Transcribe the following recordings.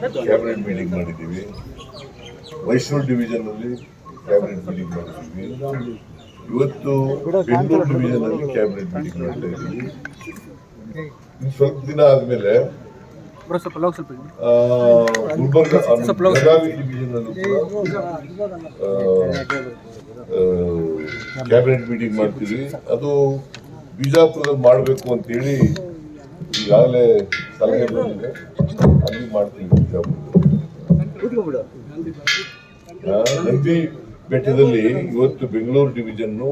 Cabinet meeting ಮಾಡಿದ್ದೀವಿ. Mysuru ಡಿವಿಷನ್ನಲ್ಲಿ cabinet meeting ಮಾಡಿದ್ದೀವಿ. ಇವತ್ತು ಬೆಂಗಳೂರು ಡಿವಿಷನ್ನಲ್ಲಿ ಕ್ಯಾಬಿನೆಟ್ ಮೀಟಿಂಗ್ ಮಾಡ್ತಾ ಇದ್ದೀವಿ. ಸ್ವಲ್ಪ ದಿನ ಆದಮೇಲೆ ಗುಲ್ಬರ್ಗ ಬೆಳಗಾವಿ ಡಿವಿಷನಲ್ಲೂ ಕ್ಯಾಬಿನೆಟ್ ಮೀಟಿಂಗ್ ಮಾಡ್ತೀವಿ. ಅದು ಬಿಜಾಪುರದಲ್ಲಿ ಮಾಡಬೇಕು ಅಂತೇಳಿ ಈಗಾಗಲೇ ಸಲಹೆ ಬಂದಿದೆ. ಅಲ್ಲಿ ಮಾಡ್ತೀವಿ ಬಿಜಾಪುರ. ನಂದಿ ಬೆಟ್ಟದಲ್ಲಿ ಇವತ್ತು ಬೆಂಗಳೂರು ಡಿವಿಷನ್ನು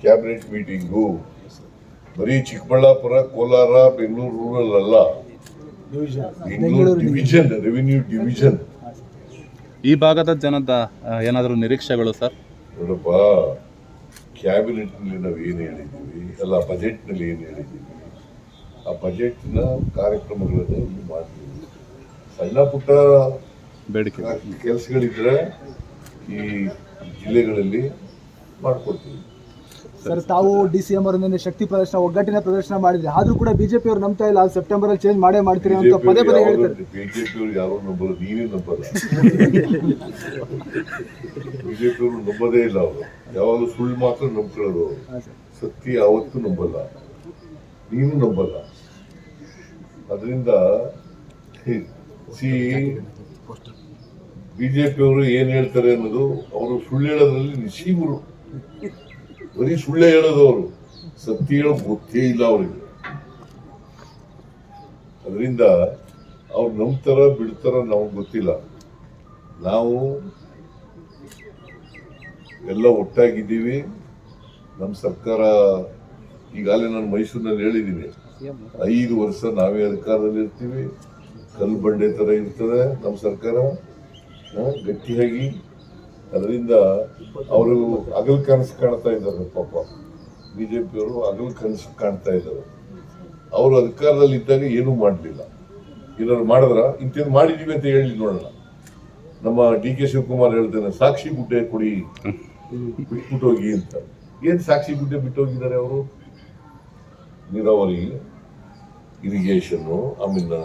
ಕ್ಯಾಬಿನೆಟ್ ಮೀಟಿಂಗು ಬರೀ ಚಿಕ್ಕಬಳ್ಳಾಪುರ, ಕೋಲಾರ, ಬೆಂಗಳೂರು ರೂರಲ್ ಅಲ್ಲ, ಬೆಂಗಳೂರು ಡಿವಿಷನ್, ರೆವಿನ್ಯೂ ಡಿವಿಷನ್. ಈ ಭಾಗದ ಜನದ ಏನಾದರೂ ನಿರೀಕ್ಷೆಗಳು ಸರ್? ನೋಡಪ್ಪ, ಕ್ಯಾಬಿನೆಟ್ನಲ್ಲಿ ನಾವು ಏನು ಹೇಳಿದ್ದೀವಿ ಅಲ್ಲ, ಬಜೆಟ್ನಲ್ಲಿ ಏನು ಹೇಳಿದ್ದೀವಿ, ಆ ಬಜೆಟ್ನ ಕಾರ್ಯಕ್ರಮಗಳನ್ನು ಇಲ್ಲಿ ಮಾಡ್ತೀವಿ. ಸಣ್ಣ ಪುಟ್ಟ ಬೇಡಿಕೆ ಕೆಲಸಗಳಿದ್ರೆ ಈ ಜಿಲ್ಲೆಗಳಲ್ಲಿ ಮಾಡ್ಕೊಡ್ತೀವಿ. ಸರ್, ತಾವು DCM ಅವರಿಂದ ಶಕ್ತಿ ಪ್ರದರ್ಶನ, ಒಗ್ಗಟ್ಟಿನ ಪ್ರದರ್ಶನ ಮಾಡಿದ್ರೆ, ಆದ್ರೂ ಕೂಡ ಬಿಜೆಪಿ ಅವರು ನಂಬ್ತಾ ಇಲ್ಲ. ಅದು ಸೆಪ್ಟೆಂಬರ್ ಅಲ್ಲಿ ಚೇಂಜ್ ಮಾಡ್ತೀರಿ ಅಂತ ಪದೇ ಪದೇ ಹೇಳ್ತಾರೆ. ಬಿಜೆಪಿ ಅವರು ಯಾರು ನಂಬಲ್ಲ, ನೀವೇ ನಂಬಲ್ಲ. ಬಿಜೆಪಿ ಅವರು ನಂಬೋದೇ ಇಲ್ಲ. ಅವರು ಯಾವಾಗಲೂ ಸುಳ್ಳು ಮಾತ್ರ ನಂಬ್ಕೊಳ್ಳೋದು, ಸತ್ಯ ಯಾವತ್ತೂ ನಂಬಲ್ಲ, ನೀನು ನಂಬಲ್ಲ. ಅದರಿಂದ ಬಿಜೆಪಿ ಅವರು ಏನ್ ಹೇಳ್ತಾರೆ ಅನ್ನೋದು, ಅವರು ಸುಳ್ಳು ಹೇಳೋದ್ರಲ್ಲಿ ನಿಶೀಮರು. ಬರೀ ಸುಳ್ಳೆ ಹೇಳೋದು, ಅವರು ಸತ್ಯ ಹೇಳೋದು ಗೊತ್ತೇ ಇಲ್ಲ ಅವರಿಗೆ. ಅದರಿಂದ ಅವ್ರು ನಂಬ್ತಾರ ಬಿಡ್ತಾರ ನಮಗೆ ಗೊತ್ತಿಲ್ಲ. ನಾವು ಎಲ್ಲ ಒಟ್ಟಾಗಿದ್ದೀವಿ. ನಮ್ಮ ಸರ್ಕಾರ ಈಗಾಗಲೇ ನಾನು ಮೈಸೂರಿನಲ್ಲಿ ಹೇಳಿದ್ದೀನಿ, 5 ವರ್ಷ ನಾವೇ ಅಧಿಕಾರದಲ್ಲಿ ಇರ್ತೀವಿ. ಕಲ್ಲು ಬಂಡೆ ಥರ ಇರ್ತದೆ ನಮ್ಮ ಸರ್ಕಾರ, ಗಟ್ಟಿಯಾಗಿ. ಅದರಿಂದ ಅವರು ಹಗಲು ಕನಸು ಕಾಣ್ತಾ ಇದ್ದಾರೆ. ಪಾಪ ಬಿಜೆಪಿಯವರು ಹಗಲು ಕನಸು ಕಾಣ್ತಾ ಇದ್ದಾರೆ. ಅವರು ಅಧಿಕಾರದಲ್ಲಿ ಇದ್ದಾಗ ಏನೂ ಮಾಡಲಿಲ್ಲ. ಏನಾದ್ರು ಮಾಡಿದ್ರ ಇಂಥದ್ದು ಮಾಡಿದೀವಿ ಅಂತ ಹೇಳಿ ನೋಡೋಣ. ನಮ್ಮ DK ಶಿವಕುಮಾರ್ ಹೇಳ್ತಾನೆ, ಸಾಕ್ಷಿ ಗುಡ್ಡೆ ಕೊಡಿ, ಬಿಟ್ಬಿಟ್ಟು ಹೋಗಿ ಅಂತ. ಏನ್ ಸಾಕ್ಷಿ ಗುಡ್ಡೆ ಬಿಟ್ಟು ಹೋಗಿದ್ದಾರೆ ಅವರು? ನೀರಾವರಿ, ಇರಿಗೇಷನ್ನು, ಆಮೇಲೆ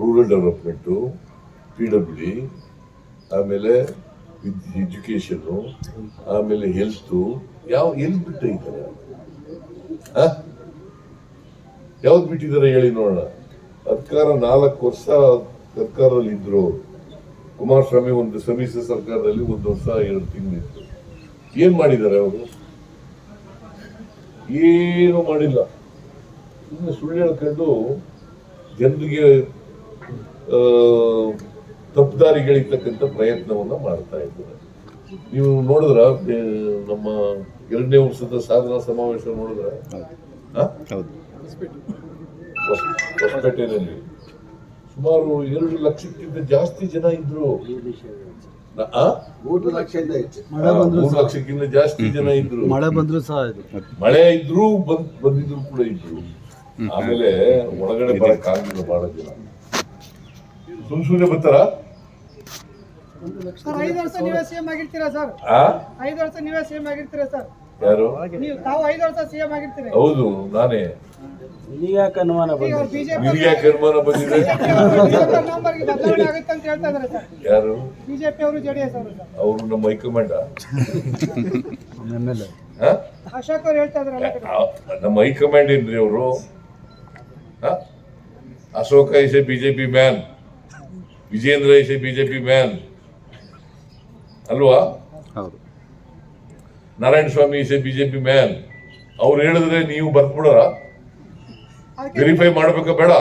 ರೂರಲ್ ಡೆವಲಪ್ಮೆಂಟು, PWD, ಆಮೇಲೆ ಎಜುಕೇಶನ್ನು, ಆಮೇಲೆ ಹೆಲ್ತು. ಎಲ್ಲಿ ಬಿಟ್ಟಿದ್ದಾರೆ? ಯಾವ್ದು ಬಿಟ್ಟಿದ್ದಾರೆ ಹೇಳಿ ನೋಡೋಣ. ಅಧಿಕಾರ 4 ವರ್ಷ ಸರ್ಕಾರದಲ್ಲಿ ಇದ್ರು. ಕುಮಾರಸ್ವಾಮಿ ಒಂದು ಸಮ್ಮಿಶ್ರ ಸರ್ಕಾರದಲ್ಲಿ 1 ವರ್ಷ 2 ತಿಂಗಳಿತ್ತು. ಏನ್ ಮಾಡಿದ್ದಾರೆ ಅವರು? ಏನು ಮಾಡಿಲ್ಲ. ಇನ್ನು ಸುಳ್ಳು ಹೇಳ್ಕೊಂಡು ಜನರಿಗೆ ತಪ್ಪುದಾರಿಗಳಿರ್ತಕ್ಕಂಥ ಪ್ರಯತ್ನವನ್ನ ಮಾಡ್ತಾ ಇದ್ದಾರೆ. ನೀವು ನೋಡಿದ್ರ ನಮ್ಮ 2ನೇ ವರ್ಷದ ಸಾಧನಾ ಸಮಾವೇಶ ನೋಡಿದ್ರ, ಹೊಸಪೇಟೆಯಲ್ಲಿ ಸುಮಾರು 2 ಲಕ್ಷಕ್ಕಿಂತ ಜಾಸ್ತಿ ಜನ ಇದ್ರು. 3 ಲಕ್ಷಕ್ಕಿಂತ ಜಾಸ್ತಿ ಜನ ಇದ್ರು. ಮಳೆ ಬಂದ್ರು ಸಹ, ಮಳೆ ಇದ್ರು ಬಂದಿದ್ರು ಕೂಡ ಇದ್ರು. ಆಮೇಲೆ ಒಳಗಡೆ ಬರಕ್ಕಾಗಿಲ್ಲ. ಬಹಳ ಜನ ಸುಮ್ನೆ ಬರ್ತಾರ. 5 ವರ್ಷ ನೀವೇ ಸಿಎಂ ಆಗಿರ್ತೀರಾ ಸರ್? 5 ವರ್ಷ ನೀವೇ ಸಿಎಂ ಆಗಿರ್ತೀರಾ ಸರ್? ಯಾರು? ತಾವು 5 ವರ್ಷ ಸಿಎಂ ಆಗಿರ್ತೀರಿ. ಹೌದು, ನಾನೇ. ಯಾಕೆ ಅನುಮಾನ ಬಂದಿದೆ? ಬಂದಿದೆ? ಬದಲಾವಣೆ ಆಗುತ್ತೆ ಅಂತ ಹೇಳ್ತಾ ಇದಾರೆ ಸರ್. ಯಾರು? ಬಿಜೆಪಿ ಅವರು, JDS ಅವರು. ಅವರು ನಮ್ಮ ಹೈಕಮಾಂಡ್. ಅಶೋಕ್ ಅವ್ರು ಹೇಳ್ತಾ ಇದಾರೆ. ನಮ್ಮ ಹೈಕಮಾಂಡ್ ಏನ್ರಿ ಅವರು? Ashoka is a BJP man, Vijayendra is a BJP man ಅಲ್ವಾ? ಹೌದು. Narayana Swamy is a BJP man. ಅವ್ರು ಹೇಳಿದ್ರೆ ನೀವು ಬರ್ದ್ಬಿಡೋರ? ವೆರಿಫೈ ಮಾಡ್ಬೇಕಾ ಬೇಡ?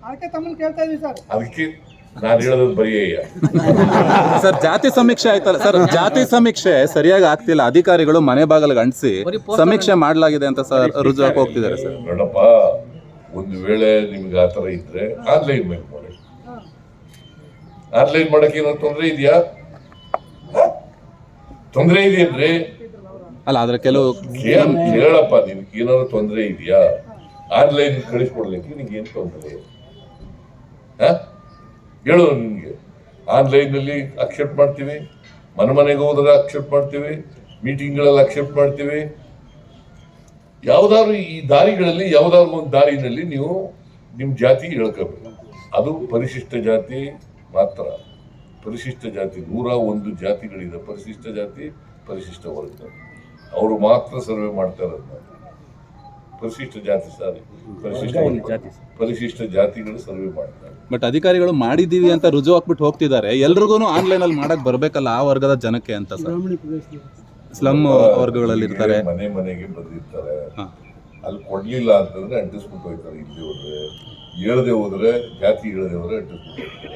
ಅದಕ್ಕೆ ತಮ್ಮನ್ನು ಕೇಳ್ತಾ ಇದೀವಿ ಸರ್. ಅದಕ್ಕೆ ನಾನು ಹೇಳೋದು ಬರೀ ಸರ್, ಜಾತಿ ಸಮೀಕ್ಷೆ ಆಯ್ತಲ್ಲ ಸರ್, ಜಾತಿ ಸಮೀಕ್ಷೆ ಸರಿಯಾಗಿ ಆಗ್ತಿಲ್ಲ. ಅಧಿಕಾರಿಗಳು ಮನೆ ಬಾಗಿಲಿಗೆ ಅಂಟಿಸಿ ಸಮೀಕ್ಷೆ ಮಾಡಲಾಗಿದೆ ಅಂತ ಸರ್ ರುಜುವಾಕ್ ಹೋಗ್ತಿದ್ದಾರೆ ಸರ್. ನೋಡಪ್ಪ, ಒಂದು ವೇಳೆ ನಿಮ್ಗೆ ಆ ಥರ ಇದ್ರೆ ಆನ್ಲೈನ್ ಮೇಲೆ ಮಾಡಿ. ಆನ್ಲೈನ್ ಮಾಡಕ್ಕೆ ಏನಾದ್ರು ತೊಂದರೆ ಇದೆಯಾ? ತೊಂದರೆ ಇದೆಯೇನ್ರಿ? ಅಲ್ಲ, ಆದ್ರೆ ಕೆಲವು ಕೇಳಪ್ಪ, ನಿಮ್ಗೆ ಏನಾದ್ರು ತೊಂದರೆ ಇದೆಯಾ? ಆನ್ಲೈನ್ ಕಳಿಸ್ಕೊಡ್ಲಿಕ್ಕೆ ನಿಮ್ಗೆ ಏನು ತೊಂದರೆ? ಹೇಳು. ನಿಮ್ಗೆ ಆನ್ಲೈನ್ ನಲ್ಲಿ ಅಕ್ಸೆಪ್ಟ್ ಮಾಡ್ತೀವಿ, ಮನೆಗೆ ಹೋದ್ರೆ ಅಕ್ಸೆಪ್ಟ್ ಮಾಡ್ತೀವಿ, ಮೀಟಿಂಗ್ಗಳಲ್ಲಿ ಅಕ್ಸೆಪ್ಟ್ ಮಾಡ್ತೀವಿ. ಯಾವ್ದಾದ್ರು ಈ ದಾರಿಗಳಲ್ಲಿ ಯಾವ್ದಾದ್ರು ಒಂದು ದಾರಿನಲ್ಲಿ ನೀವು ನಿಮ್ಮ ಜಾತಿ ಹೇಳ್ಕೋಬೇಕು. ಅದು ಪರಿಶಿಷ್ಟ ಜಾತಿ, ಮಾತ್ರ ಪರಿಶಿಷ್ಟ ಜಾತಿ 101 ಜಾತಿಗಳಿದೆ. ಪರಿಶಿಷ್ಟ ಜಾತಿ, ಪರಿಶಿಷ್ಟ ವರ್ಗ, ಅವರು ಮಾತ್ರ ಸರ್ವೆ ಮಾಡ್ತಾ ಇರೋದು. ಪರಿಶಿಷ್ಟ ಜಾತಿ ಸಾರಿ ಪರಿಶಿಷ್ಟ ವರ್ಗ, ಪರಿಶಿಷ್ಟ ಜಾತಿಗಳು ಸರ್ವೆ ಮಾಡ್ತಾರೆ. ಬಟ್ ಅಧಿಕಾರಿಗಳು ಮಾಡಿದೀವಿ ಅಂತ ರುಜು ಹಾಕ್ಬಿಟ್ಟು ಹೋಗ್ತಿದ್ದಾರೆ. ಎಲ್ರಿಗೂ ಆನ್ಲೈನ್ ಅಲ್ಲಿ ಮಾಡಕ್ ಬರ್ಬೇಕಲ್ಲ ಆ ವರ್ಗದ ಜನಕ್ಕೆ ಅಂತ ಸರ್. ಸ್ಲಮ್ ವರ್ಗಗಳಲ್ಲಿ ಇರ್ತಾರೆ, ಮನೆ ಮನೆಗೆ ಬಂದಿರ್ತಾರೆ. ಹಾ. ಅಲ್ಲಿ ಕೊಡ್ಲಿಲ್ಲ ಅಂತಂದ್ರೆ ಅಂಟಿಸ್ಬಿಟ್ಟು ಹೋಗ್ತಾರೆ. ಇಲ್ಲಿ ಹೋದ್ರೆ ಹೇಳದೆ ಹೋದ್ರೆ ಜಾತಿ ಹೇಳದೆ ಹೋದ್ರೆ ಅಂಟಿಸ್ಬಿಟ್ಟು ಹೋಗ್ತಾರೆ.